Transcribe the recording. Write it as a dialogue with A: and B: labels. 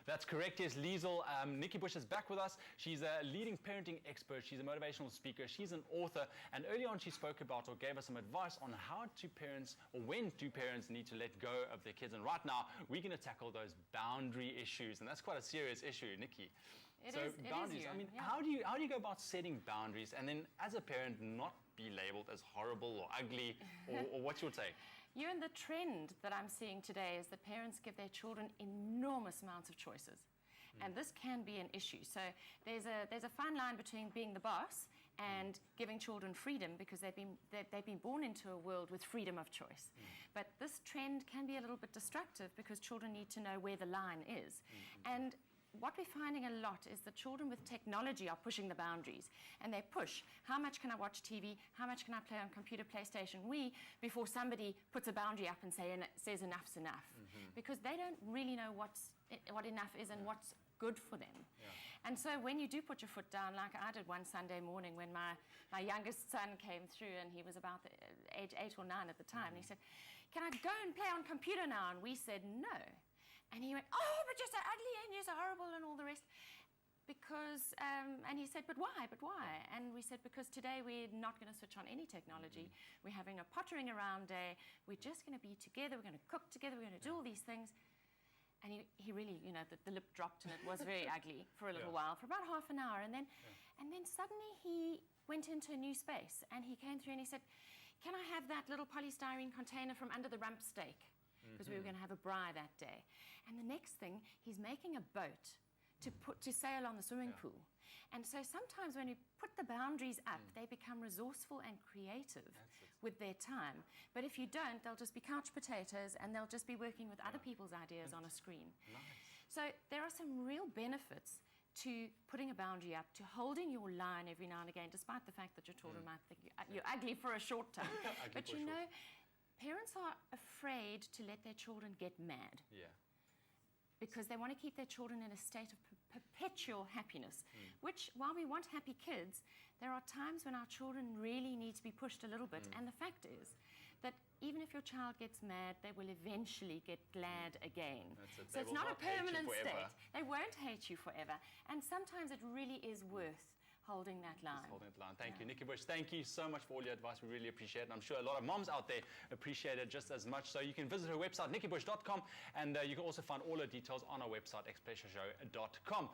A: That's correct, yes, Liesl. Nikki Bush is back with us. She's a leading parenting expert. She's a motivational speaker. She's an author. And early on, she spoke about or gave us some advice on how do parents, or when do parents need to let go of their kids. And right now, we're going to tackle those boundary issues. And that's quite a serious issue, Nikki. Boundaries. I mean,
B: yeah.
A: how do you go about setting boundaries and then, as a parent, not be labeled as horrible or ugly, or what's your take?
B: You and the trend that I'm seeing today is that parents give their children enormous amounts of choices. And this can be an issue. So there's a fine line between being the boss and giving children freedom, because they've been born into a world with freedom of choice. But this trend can be a little bit destructive because children need to know where the line is. And what we're finding a lot is that children with technology are pushing the boundaries, and they push, how much can I watch TV, how much can I play on computer, PlayStation, before somebody puts a boundary up and says enough's enough, because they don't really know what enough is and what's good for them. And so when you do put your foot down, like I did one Sunday morning when my youngest son came through, and he was about the age 8 or 9 at the time, and he said, can I go and play on computer now? And we said no. And he went, oh, but you're so ugly and you're so horrible and all the rest. Because, and he said, but why, but why? And we said, because today we're not going to switch on any technology. We're having a pottering around day. We're just going to be together. We're going to cook together. We're going to do all these things. And he really, you know, the lip dropped, and it was very ugly for a little while, for about half an hour. And then suddenly he went into a new space, and he came through and he said, can I have that little polystyrene container from under the rump steak? Because we were going to have a braai that day. And the next thing, he's making a boat to sail on the swimming pool. And so sometimes when we put the boundaries up, they become resourceful and creative with their time. But if you don't, they'll just be couch potatoes, and they'll just be working with other people's ideas on a screen. So there are some real benefits to putting a boundary up, to holding your line every now and again, despite the fact that your children might think you're ugly for a short time. But you know, parents are afraid to let their children get mad. Because they want to keep their children in a state of perpetual happiness, which, while we want happy kids, there are times when our children really need to be pushed a little bit. And the fact is that even if your child gets mad, they will eventually get glad again. So it's not a permanent state. They won't hate you forever. And sometimes it really is worth holding that line.
A: Thank you, Nikki Bush. Thank you so much for all your advice. We really appreciate it. And I'm sure a lot of moms out there appreciate it just as much. So you can visit her website, nikkibush.com, and you can also find all her details on our website, expressoshow.com.